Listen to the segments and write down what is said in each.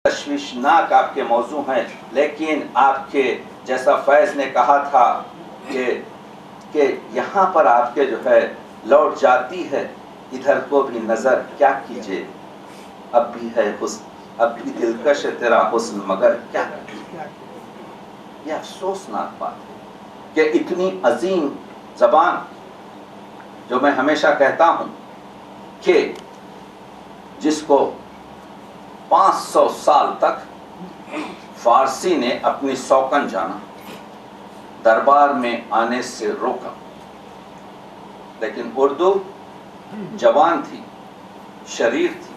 تشویشناک آپ کے موضوع ہیں، لیکن آپ کے جیسا فیض نے کہا تھا کہ یہاں پر آپ کے جو ہے لوٹ جاتی ہے، ادھر کو بھی نظر کیا کیجئے، اب بھی ہے حسن، اب بھی دلکش ہے تیرا حسن، مگر کیا کیجئے۔ یہ افسوسناک بات ہے کہ اتنی عظیم زبان، جو میں ہمیشہ کہتا ہوں کہ جس کو 500 سال تک فارسی نے اپنی سوکن جانا، دربار میں آنے سے روکا، لیکن اردو جوان تھی، شریر تھی،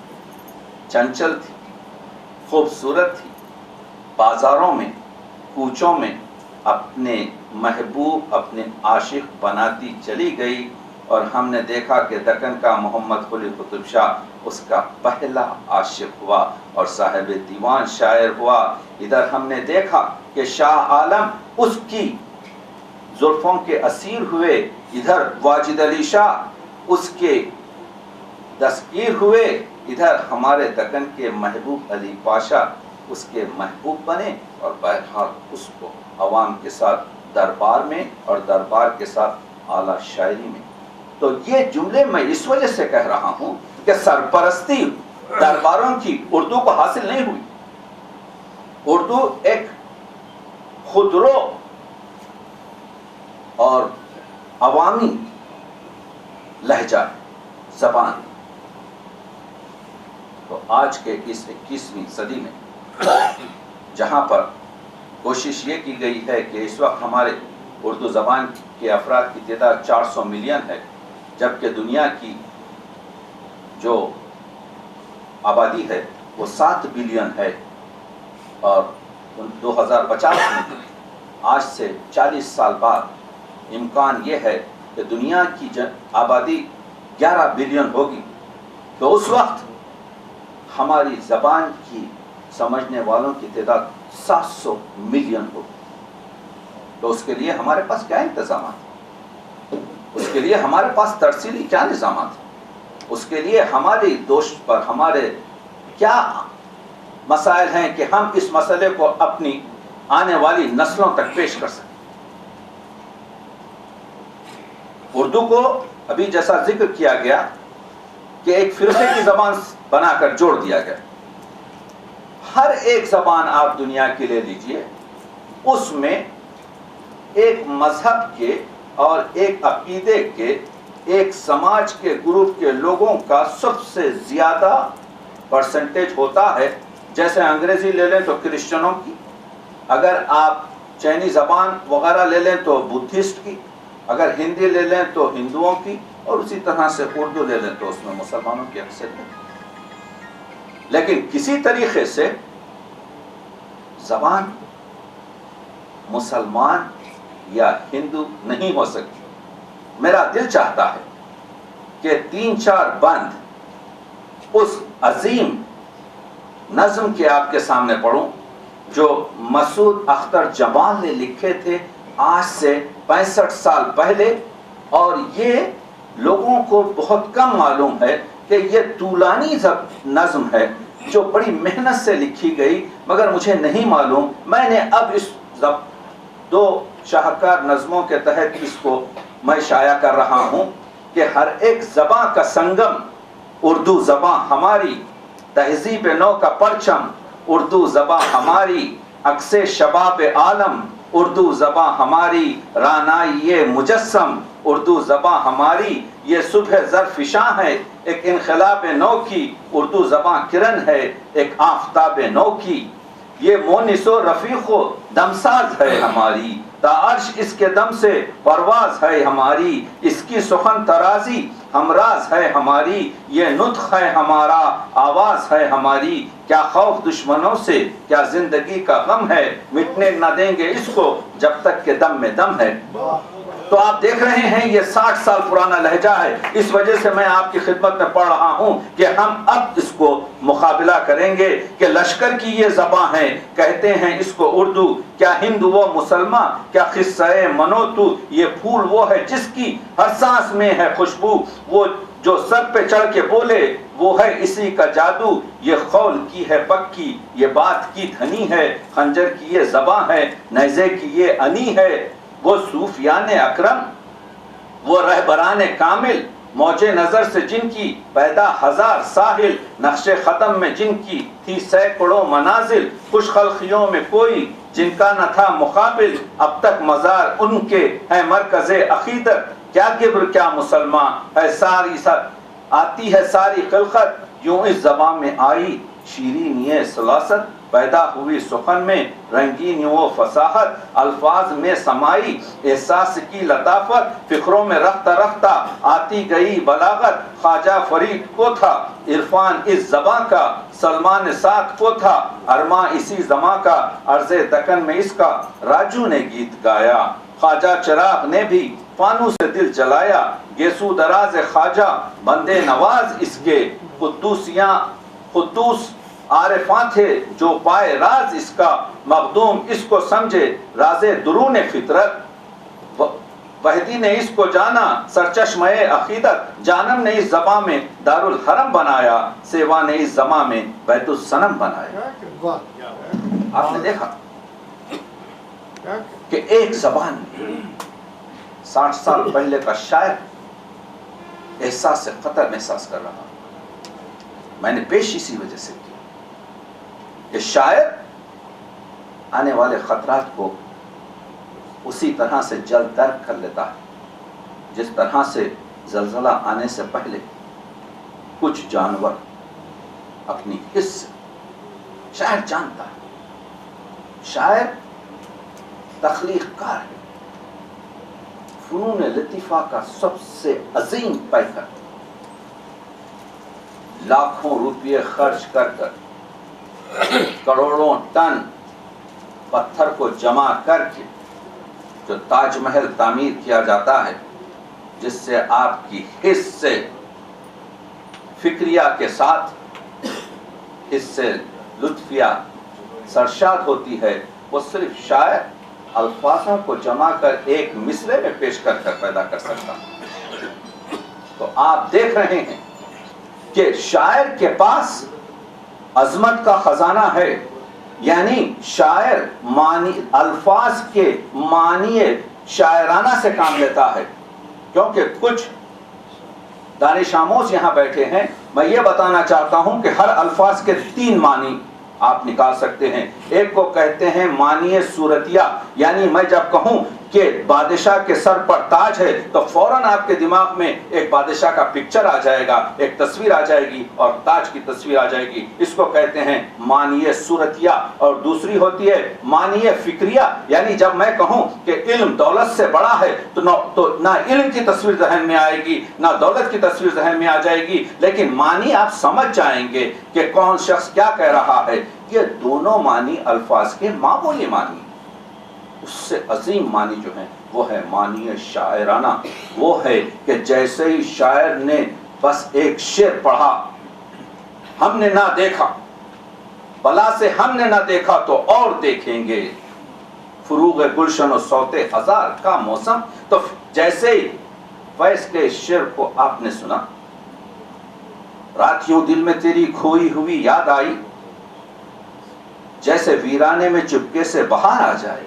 چنچل تھی، خوبصورت تھی، بازاروں میں، کوچوں میں اپنے محبوب، اپنے عاشق بناتی چلی گئی، اور ہم نے دیکھا کہ دکن کا محمد قلی قطب شاہ اس کا پہلا عاشق ہوا اور صاحب دیوان شاعر ہوا۔ ادھر ہم نے دیکھا کہ شاہ عالم اس کی زلفوں کے اسیر ہوئے، ادھر واجد علی شاہ اس کے دستگیر ہوئے، ادھر ہمارے دکن کے محبوب علی پاشا اس کے محبوب بنے، اور بہرحال اس کو عوام کے ساتھ دربار میں اور دربار کے ساتھ اعلیٰ شاعری میں۔ تو یہ جملے میں اس وجہ سے کہہ رہا ہوں کہ سرپرستی درباروں کی اردو کو حاصل نہیں ہوئی۔ اردو ایک خودرو اور عوامی لہجہ زبان، تو آج کے اس 21ویں صدی میں جہاں پر کوشش یہ کی گئی ہے کہ اس وقت ہمارے اردو زبان کے افراد کی تعداد 400 ملین ہے، جبکہ دنیا کی جو آبادی ہے وہ 7 بلین ہے، اور 2050 میں آج سے 40 سال بعد امکان یہ ہے کہ دنیا کی آبادی 11 بلین ہوگی، تو اس وقت ہماری زبان کی سمجھنے والوں کی تعداد 700 ملین ہوگی۔ تو اس کے لیے ہمارے پاس کیا انتظامات ہیں؟ اس کے لیے ہمارے پاس ترسیلی کیا نظامات ہیں؟ اس کے لیے ہماری دوست پر ہمارے کیا مسائل ہیں کہ ہم اس مسئلے کو اپنی آنے والی نسلوں تک پیش کر سکیں۔ اردو کو ابھی جیسا ذکر کیا گیا کہ ایک فرقے کی زبان بنا کر جوڑ دیا گیا۔ ہر ایک زبان آپ دنیا کی لے لیجئے، اس میں ایک مذہب کے اور ایک عقیدے کے، ایک سماج کے گروپ کے لوگوں کا سب سے زیادہ پرسنٹیج ہوتا ہے۔ جیسے انگریزی لے لیں تو کرسچنوں کی، اگر آپ چینی زبان وغیرہ لے لیں تو بدھسٹ کی، اگر ہندی لے لیں تو ہندوؤں کی، اور اسی طرح سے اردو لے لیں تو اس میں مسلمانوں کی اکثریت۔ لیکن کسی طریقے سے زبان مسلمان یا ہندو نہیں ہو سکتی۔ میرا دل چاہتا ہے کہ 3-4 بند اس عظیم نظم کے آپ کے سامنے پڑھوں جو مسعود اختر جمال نے لکھے تھے آج سے 65 سال پہلے، اور یہ لوگوں کو بہت کم معلوم ہے کہ یہ طولانی نظم ہے جو بڑی محنت سے لکھی گئی، مگر مجھے نہیں معلوم۔ میں نے اب اس 2 شاہکار نظموں کے تحت اس کو میں شائع کر رہا ہوں کہ ہر ایک زباں کا سنگم اردو زباں ہماری، تہذیب نو کا پرچم اردو زباں ہماری، عکس شباب عالم اردو زباں ہماری، رانائی مجسم اردو زباں ہماری، یہ صبح زرفشاں ہے ایک انقلاب نو کی، اردو زباں کرن ہے ایک آفتاب نو کی، یہ مونس و رفیق و دمساز ہے ہماری، تا عرش اس کے دم سے پرواز ہے ہماری، اس کی سخن ترازی ہمراز ہے ہماری، یہ نطق ہے ہمارا آواز ہے ہماری، کیا خوف دشمنوں سے کیا زندگی کا غم ہے، مٹنے نہ دیں گے اس کو جب تک کہ دم میں دم ہے۔ تو آپ دیکھ رہے ہیں یہ 60 سال پرانا لہجہ ہے، اس وجہ سے میں آپ کی خدمت میں پڑھ رہا ہوں کہ ہم اب اس کو مقابلہ کریں گے کہ لشکر کی یہ زبان ہے، کہتے ہیں اس کو اردو، کیا ہندو و مسلمان، کیا قصہ منوتو، یہ پھول وہ ہے جس کی ہر سانس میں ہے خوشبو، وہ جو سر پہ چڑھ کے بولے وہ ہے اسی کا جادو، یہ قول کی ہے پکی، یہ بات کی دھنی ہے، خنجر کی یہ زباں ہے، نیزے کی یہ انی ہے۔ وہ صوفیان اکرم، وہ رہبران کامل، موجے نظر سے جن کی پیدا ہزار ساحل، نقش ختم میں جن کی تھی سینکڑوں منازل، خوش خلقیوں میں کوئی جن کا نہ تھا مقابل، اب تک مزار ان کے ہے مرکز عقیدت، کیا کبر کیا مسلمان ہے ساری آتی ہے ساری خلقت، یوں اس زبان میں آئی شیرین یہ سلاست، پیدا ہوئی سخن میں رنگین وہ فصاحت، الفاظ میں سمائی احساس کی لطافت، فکروں میں رفتہ رفتہ آتی گئی بلاغت، خواجہ فرید کو تھا عرفان اس زبان کا، سلمان سعد کو تھا ارماں اسی زماں کا، عرض دکن میں اس کا راجو نے گیت گایا، خواجہ چراغ نے بھی فانو سے دل جلایا، گیسو دراز خواجہ بندے نواز اس کے، قدوس عارفاں تھے جو پائے راز اس کا، مخدوم اس کو سمجھے راز درون فطرت، وحدی نے اس کو جانا سرچشمہ عقیدت، جانم نے اس زبان میں دارالحرم بنایا، سیوا نے اس زبان میں بیت الصنم بنایا۔ آپ نے دیکھا کہ ایک زبان میں 60 سال پہلے کا شاعر احساس سے خطر محسوس کر رہا، میں نے پیش اسی وجہ سے کی کہ شاعر آنے والے خطرات کو اسی طرح سے جلد درک کر لیتا ہے جس طرح سے زلزلہ آنے سے پہلے کچھ جانور اپنی حس سے، شاعر جانتا ہے، شاعر تخلیق کار ہے، فنون لطیفہ کا سب سے عظیم پیکر، لاکھوں روپے خرچ کر کروڑوں ٹن پتھر کو جمع کر کے جو تاج محل تعمیر کیا جاتا ہے، جس سے آپ کی حس سے فکریہ کے ساتھ حس سے لطفیہ سرشاد ہوتی ہے، وہ صرف شاعر الفاظوں کو جمع کر ایک مصرعے میں پیش کر پیدا کر سکتا۔ تو آپ دیکھ رہے ہیں کہ شاعر کے پاس عظمت کا خزانہ ہے، یعنی شاعر معنی الفاظ کے معنی شاعرانہ سے کام لیتا ہے، کیونکہ کچھ دانش آموز یہاں بیٹھے ہیں، میں یہ بتانا چاہتا ہوں کہ ہر الفاظ کے 3 معنی آپ نکال سکتے ہیں۔ ایک کو کہتے ہیں معنی صورتیہ، یعنی میں جب کہوں کہ بادشاہ کے سر پر تاج ہے تو فوراً آپ کے دماغ میں ایک بادشاہ کا پکچر آ جائے گا، ایک تصویر آ جائے گی اور تاج کی تصویر آ جائے گی، اس کو کہتے ہیں معنی صورتیہ۔ اور دوسری ہوتی ہے معنی فکریہ، یعنی جب میں کہوں کہ علم دولت سے بڑا ہے تو نہ علم کی تصویر ذہن میں آئے گی نہ دولت کی تصویر ذہن میں آ جائے گی، لیکن معنی آپ سمجھ جائیں گے کہ کون شخص کیا کہہ رہا ہے۔ یہ دونوں معنی الفاظ کے معمولی معنی، اس سے عظیم معنی جو ہیں وہ ہے معنی شاعرانہ، وہ ہے کہ جیسے ہی شاعر نے بس ایک شعر پڑھا، ہم نے نہ دیکھا بلا سے ہم نے نہ دیکھا تو اور دیکھیں گے، فروغ گلشن و صوت ہزار کا موسم، تو جیسے ہی فیض کے شعر کو آپ نے سنا، رات یوں دل میں تیری کھوئی ہوئی یاد آئی، جیسے ویرانے میں چپکے سے بہار آ جائے،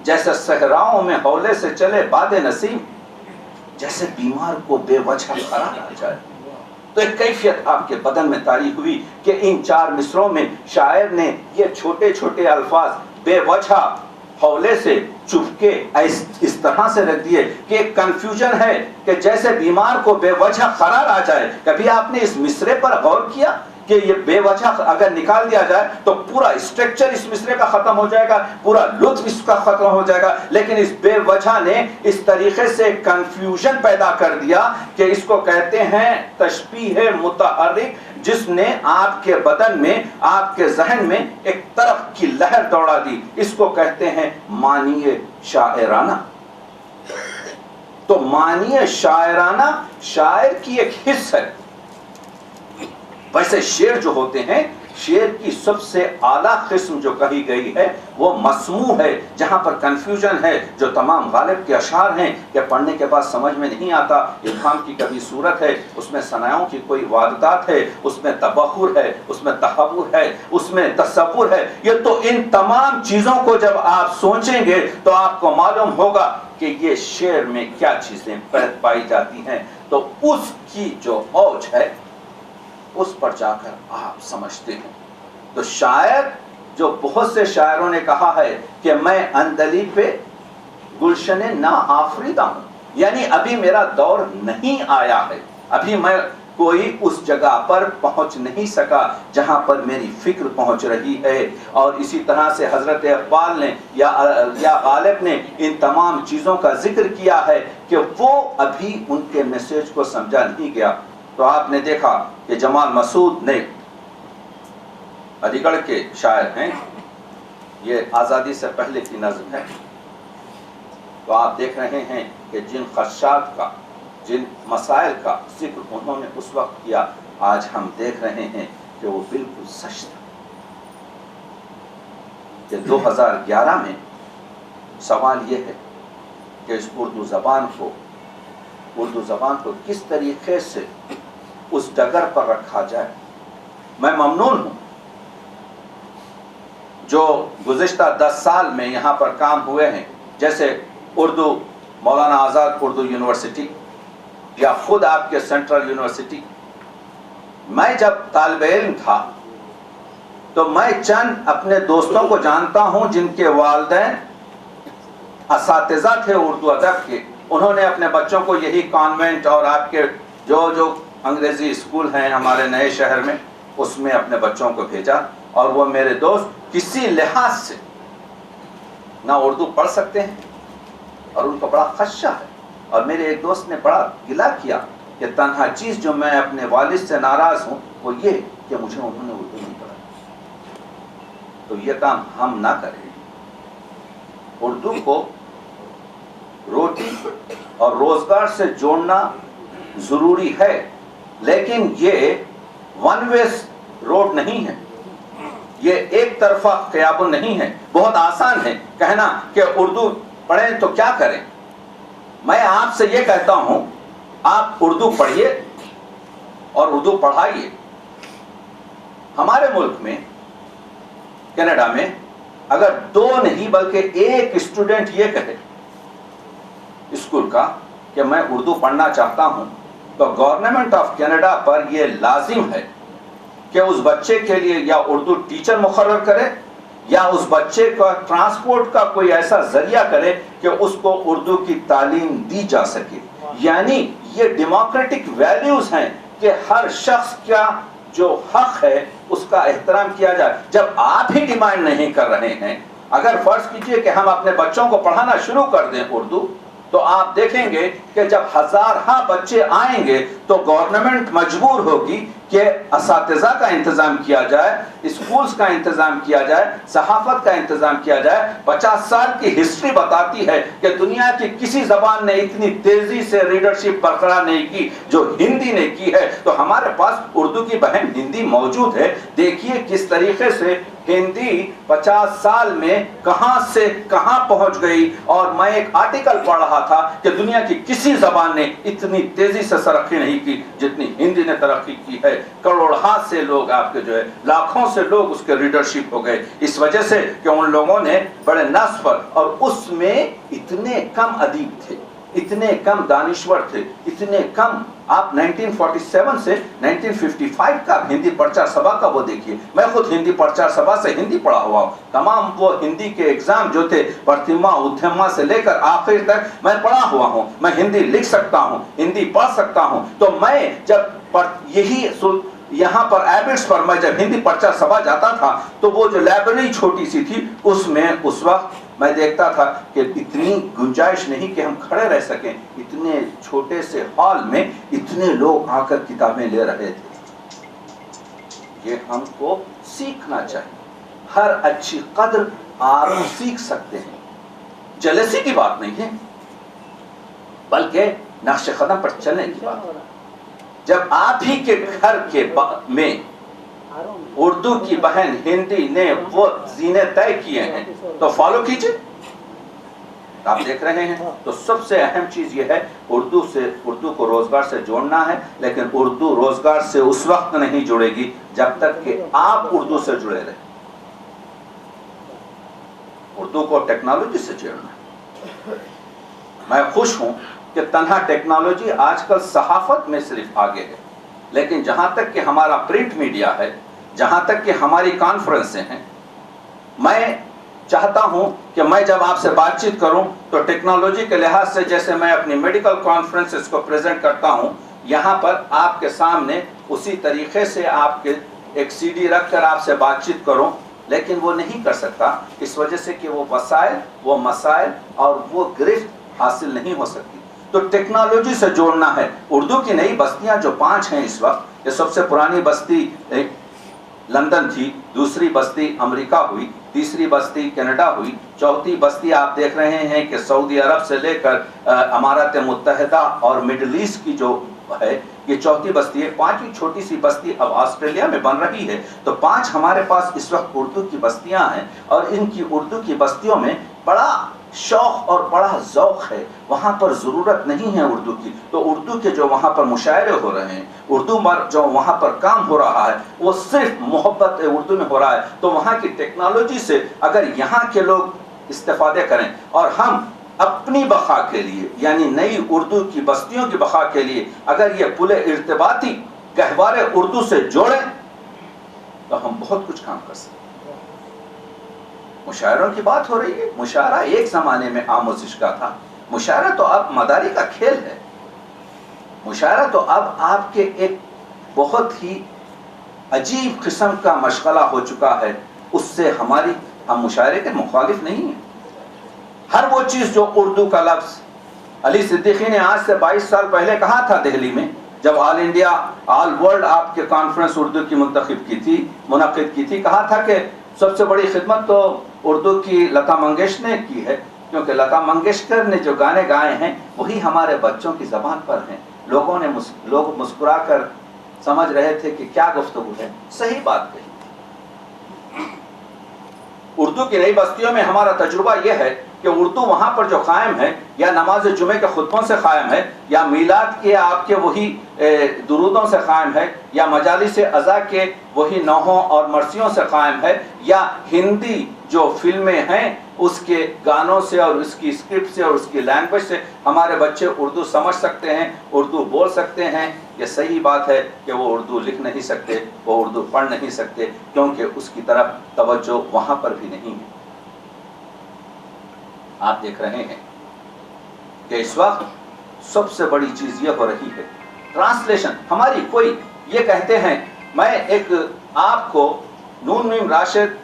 جیسے صحراؤں میں ہولے سے چلے باد نسیم، جیسے بیمار کو بے وجہ قرار آ جائے۔ تو ایک کیفیت آپ کے بدن میں طاری ہوئی کہ ان 4 مصروں میں شاعر نے یہ چھوٹے چھوٹے الفاظ بے وجہ ہولے سے چپکے اس طرح سے رکھ دیے کہ ایک کنفیوژن ہے کہ جیسے بیمار کو بے وجہ قرار آ جائے۔ کبھی آپ نے اس مصرے پر غور کیا کہ یہ بے وجہ اگر نکال دیا جائے تو پورا اسٹرکچر اس مصرے کا ختم ہو جائے گا، پورا لطف اس کا ختم ہو جائے گا، لیکن اس بے وجہ نے اس طریقے سے کنفیوژن پیدا کر دیا کہ اس کو کہتے ہیں تشبیہ متحرک، جس نے آپ کے بدن میں آپ کے ذہن میں ایک طرف کی لہر دوڑا دی، اس کو کہتے ہیں معنی شاعرانہ۔ تو معنی شاعرانہ شاعر کی ایک حص ہے۔ ویسے شعر جو ہوتے ہیں شعر کی سب سے اعلیٰ قسم جو کہی گئی ہے وہ مسموع ہے، جہاں پر کنفیوژن ہے، جو تمام غالب کے اشعار ہیں کہ پڑھنے کے بعد سمجھ میں نہیں آتا، ابہام کی کبھی صورت ہے، اس میں ثناؤں کی کوئی واردات ہے، اس میں تبخر ہے، اس میں تحور ہے، اس میں تصور ہے. یہ تو ان تمام چیزوں کو جب آپ سوچیں گے تو آپ کو معلوم ہوگا کہ یہ شعر میں کیا چیزیں پائی جاتی ہیں. تو اس کی جو اوج ہے اس پر جا کر آپ سمجھتے ہیں. تو شاعر جو بہت سے شاعروں نے کہا ہے کہ میں اندلی پہ گلشن نا آفریدہ ہوں، یعنی ابھی میرا دور نہیں آیا ہے، ابھی میں کوئی اس جگہ پر پہنچ نہیں سکا جہاں پر میری فکر پہنچ رہی ہے. اور اسی طرح سے حضرت اقبال نے یا غالب نے ان تمام چیزوں کا ذکر کیا ہے کہ وہ ابھی ان کے میسج کو سمجھا نہیں گیا. تو آپ نے دیکھا کہ جمال مسعود نے، علی گڑھ کے شاعر ہیں، یہ آزادی سے پہلے کی نظم ہے. تو آپ دیکھ رہے ہیں کہ جن خدشات کا، جن مسائل کا ذکر انہوں نے اس وقت کیا، آج ہم دیکھ رہے ہیں کہ وہ بالکل سچ تھا. کہ 2011 میں سوال یہ ہے کہ اس اردو زبان کو کس طریقے سے اس ڈگر پر رکھا جائے. میں ممنون ہوں جو گزشتہ 10 سال میں یہاں پر کام ہوئے ہیں، جیسے اردو مولانا آزاد اردو یونیورسٹی یا خود آپ کے سینٹرل یونیورسٹی. میں جب طالب علم تھا تو میں چند اپنے دوستوں کو جانتا ہوں جن کے والدین اساتذہ تھے اردو ادب کے. انہوں نے اپنے بچوں کو یہی کانوینٹ اور آپ کے جو انگریزی اسکول ہیں ہمارے نئے شہر میں، اس میں اپنے بچوں کو بھیجا. اور وہ میرے دوست کسی لحاظ سے نہ اردو پڑھ سکتے ہیں اور ان کو بڑا خدشہ ہے. اور میرے ایک دوست نے بڑا گلہ کیا کہ تنہا چیز جو میں اپنے والد سے ناراض ہوں وہ یہ کہ مجھے انہوں نے اردو نہیں پڑھائی. تو یہ کام ہم نہ کریں. اردو کو روٹی اور روزگار سے جوڑنا ضروری ہے، لیکن یہ ون وے روڈ نہیں ہے، یہ ایک طرفہ قیابل نہیں ہے. بہت آسان ہے کہنا کہ اردو پڑھیں تو کیا کریں. میں آپ سے یہ کہتا ہوں آپ اردو پڑھیے اور اردو پڑھائیے. ہمارے ملک میں کینیڈا میں اگر 2 نہیں بلکہ 1 اسٹوڈنٹ یہ کہے اسکول کا کہ میں اردو پڑھنا چاہتا ہوں تو گورنمنٹ آف کینیڈا پر یہ لازم ہے کہ اس بچے کے لیے یا اردو ٹیچر مقرر کرے یا اس بچے کا ٹرانسپورٹ کا کوئی ایسا ذریعہ کرے کہ اس کو اردو کی تعلیم دی جا سکے. یعنی یہ ڈیموکریٹک ویلیوز ہیں کہ ہر شخص کا جو حق ہے اس کا احترام کیا جائے. جب آپ ہی ڈیمانڈ نہیں کر رہے ہیں، اگر فرض کیجئے کہ ہم اپنے بچوں کو پڑھانا شروع کر دیں اردو، تو آپ دیکھیں گے کہ جب ہزارہا بچے آئیں گے تو گورنمنٹ مجبور ہوگی کہ اساتذہ کا انتظام کیا جائے، اسکولز کا انتظام کیا جائے، صحافت کا انتظام کیا جائے. 50 سال کی ہسٹری بتاتی ہے کہ دنیا کی کسی زبان نے اتنی تیزی سے ریڈرشپ برقرار نہیں کی جو ہندی نے کی ہے. تو ہمارے پاس اردو کی بہن ہندی موجود ہے. دیکھیے کس طریقے سے ہندی 50 سال میں کہاں سے کہاں پہنچ گئی. اور میں ایک آرٹیکل پڑھ رہا تھا کہ دنیا کی کسی زبان نے اتنی تیزی سے ترقی نہیں کی جتنی ہندی نے ترقی کی ہے. کروڑہا سے لوگ آپ کے جو ہے لاکھوں سے لوگ اس کے ریڈرشپ ہو گئے اس وجہ سے کہ ان لوگوں نے بڑے نصب پر، اور اس میں اتنے کم ادیب تھے، اتنے کم دانشور تھے، اتنے کم. آپ 1947 سے 1955 کا ہندی پرچار سبھا کا وہ دیکھیے. میں خود ہندی پرچار سبھا سے ہندی پڑھا ہوا ہوں. تمام وہ ہندی کے ایگزام جو تھے پرتھما ادھما سے لے کر آخر تک میں پڑھا ہوا ہوں. میں ہندی لکھ سکتا ہوں، ہندی پڑھ سکتا ہوں. تو میں جب یہی یہاں پر ایبٹس پر میں جب ہندی پرچار سبھا جاتا تھا تو وہ جو لائبریری چھوٹی سی تھی اس میں اس وقت میں دیکھتا تھا کہ اتنی گنجائش نہیں کہ ہم کھڑے رہ سکیں. اتنے چھوٹے سے ہال میں اتنے لوگ آ کر کتابیں لے رہے تھے. یہ ہم کو سیکھنا چاہیے. ہر اچھی قدر آپ سیکھ سکتے ہیں. جلسی کی بات نہیں ہے بلکہ نقش قدم پر چلنے کی بات. جب آپ ہی کے گھر کے میں اردو کی بہن ہندی نے وہ زینے طے کیے ہیں تو فالو کیجئے. آپ دیکھ رہے ہیں. تو سب سے اہم چیز یہ ہے اردو کو روزگار سے جوڑنا ہے، لیکن اردو روزگار سے اس وقت نہیں جڑے گی جب تک کہ آپ اردو سے جڑے رہیں. اردو کو ٹیکنالوجی سے جوڑنا ہے. میں خوش ہوں کہ تنہا ٹیکنالوجی آج کل صحافت میں صرف آگے ہے، لیکن جہاں تک کہ ہمارا پرنٹ میڈیا ہے، جہاں تک کہ ہماری کانفرنسیں ہیں، میں چاہتا ہوں کہ میں جب آپ سے بات چیت کروں تو ٹیکنالوجی کے لحاظ سے جیسے میں اپنی میڈیکل کانفرنسز کو پریزنٹ کرتا ہوں، یہاں پر آپ کے سامنے اسی طریقے سے آپ کے ایک سی ڈی رکھ کر آپ سے بات چیت کروں، لیکن وہ نہیں کر سکتا اس وجہ سے کہ وہ وسائل، وہ مسائل اور وہ گرفت حاصل نہیں ہو سکتی. تو ٹیکنالوجی سے جوڑنا ہے. اردو کی نئی بستیاں جو 5 ہیں اس وقت، یہ سب سے پرانی بستی لندن تھی، دوسری بستی امریکہ ہوئی، تیسری بستی کینیڈا ہوئی، چوتھی بستی آپ دیکھ رہے ہیں کہ سعودی عرب سے لے کر امارات متحدہ اور مڈل ایسٹ کی جو ہے یہ چوتھی بستی ہے. 5ویں چھوٹی سی بستی اب آسٹریلیا میں بن رہی ہے. تو 5 ہمارے پاس اس وقت اردو کی بستیاں ہیں، اور ان کی اردو کی بستیوں میں بڑا شوق اور بڑا ذوق ہے. وہاں پر ضرورت نہیں ہے اردو کی. تو اردو کے جو وہاں پر مشاعرے ہو رہے ہیں، اردو جو وہاں پر کام ہو رہا ہے، وہ صرف محبت اردو میں ہو رہا ہے. تو وہاں کی ٹیکنالوجی سے اگر یہاں کے لوگ استفادے کریں اور ہم اپنی بقا کے لیے، یعنی نئی اردو کی بستیوں کی بقا کے لیے اگر یہ پل ارتباطی گہوارے اردو سے جوڑیں تو ہم بہت کچھ کام کر سکتے ہیں. مشاعروں کی بات ہو رہی ہے. مشاعرہ ایک زمانے میں آموزش کا تھا، مشاعرہ تو اب مداری کا کھیل ہے. مشاعرہ تو اب آپ کے ایک بہت ہی عجیب قسم کا مشغلہ ہو چکا ہے. اس سے ہم مشاعرے کے مخالف نہیں ہیں. ہر وہ چیز جو اردو کا لفظ علی صدیقی نے آج سے 22 سال پہلے کہا تھا دہلی میں، جب آل ورلڈ آپ کے کانفرنس اردو کی منعقد کی تھی، کہا تھا کہ سب سے بڑی خدمت تو اردو کی لتا منگیشکر نے کی ہے، کیونکہ لتا منگیشکر نے جو گانے گائے ہیں وہی ہمارے بچوں کی زبان پر ہیں. لوگ مسکرا کر سمجھ رہے تھے کہ کیا گفتگو ہے. صحیح بات کہی. اردو کی نئی بستیوں میں ہمارا تجربہ یہ ہے کہ اردو وہاں پر جو قائم ہے، یا نماز جمعے کے خطبوں سے قائم ہے، یا میلاد کے آپ کے وہی درودوں سے قائم ہے، یا مجالس عزا کے وہی نوحوں اور مرثیوں سے قائم ہے، یا ہندی جو فلمیں ہیں اس کے گانوں سے اور اس کی اسکرپٹ سے اور اس کی لینگویج سے ہمارے بچے اردو سمجھ سکتے ہیں، اردو بول سکتے ہیں. یہ صحیح بات ہے کہ وہ اردو لکھ نہیں سکتے، وہ اردو پڑھ نہیں سکتے، کیونکہ اس کی طرف توجہ وہاں پر بھی نہیں ہے. آپ دیکھ رہے ہیں کہ اس وقت سب سے بڑی چیز یہ ہو رہی ہے ٹرانسلیشن. ہماری کوئی یہ کہتے ہیں، میں ایک آپ کو نون میم راشد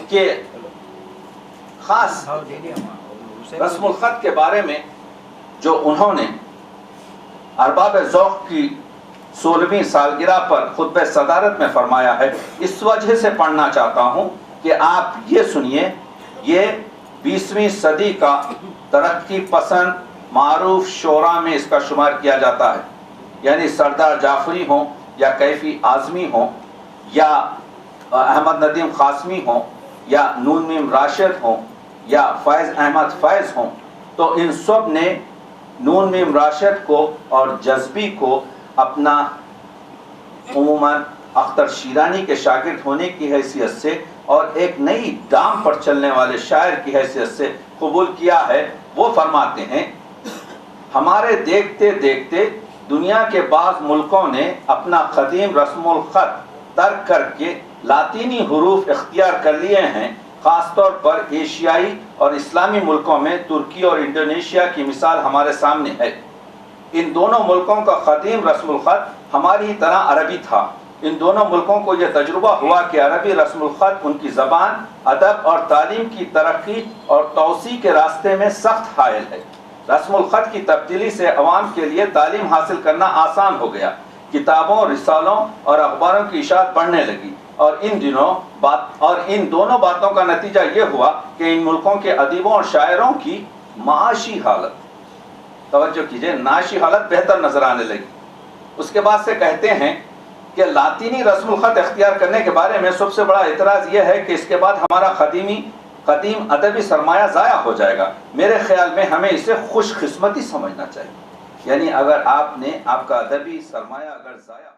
کے خاص رسم الخط کے بارے میں جو انہوں نے ارباب ذوق کی 16ویں سالگرہ پر خطبہ صدارت میں فرمایا ہے، اس وجہ سے پڑھنا چاہتا ہوں کہ آپ یہ سنیے. یہ 20ویں صدی کا ترقی پسند معروف شعراء میں اس کا شمار کیا جاتا ہے. یعنی سردار جعفری ہوں، یا کیفی اعظمی ہوں، یا احمد ندیم قاسمی ہوں، یا نون میم راشد ہوں، یا فیض احمد فیض ہوں، تو ان سب نے نون میم راشد کو اور جذبی کو اپنا عموماً اختر شیرانی کے شاگرد ہونے کی حیثیت سے اور ایک نئی دام پر چلنے والے شاعر کی حیثیت سے قبول کیا ہے. وہ فرماتے ہیں، ہمارے دیکھتے دیکھتے دنیا کے بعض ملکوں نے اپنا قدیم رسم الخط ترک کر کے لاطینی حروف اختیار کر لیے ہیں. خاص طور پر ایشیائی اور اسلامی ملکوں میں ترکی اور انڈونیشیا کی مثال ہمارے سامنے ہے. ان دونوں ملکوں کا قدیم رسم الخط ہماری طرح عربی تھا. ان دونوں ملکوں کو یہ تجربہ ہوا کہ عربی رسم الخط ان کی زبان، ادب اور تعلیم کی ترقی اور توسیع کے راستے میں سخت حائل ہے. رسم الخط کی تبدیلی سے عوام کے لیے تعلیم حاصل کرنا آسان ہو گیا. کتابوں، رسالوں اور اخباروں کی اشاعت بڑھنے لگی، اور ان دونوں باتوں کا نتیجہ یہ ہوا کہ ان ملکوں کے ادیبوں اور شاعروں کی معاشی حالت، توجہ کیجئے، معاشی حالت بہتر نظر آنے لگی. اس کے بعد سے کہتے ہیں کہ لاطینی رسم الخط اختیار کرنے کے بارے میں سب سے بڑا اعتراض یہ ہے کہ اس کے بعد ہمارا قدیم ادبی سرمایہ ضائع ہو جائے گا۔ میرے خیال میں ہمیں اسے خوش قسمتی سمجھنا چاہیے، یعنی اگر آپ کا ادبی سرمایہ اگر ضائع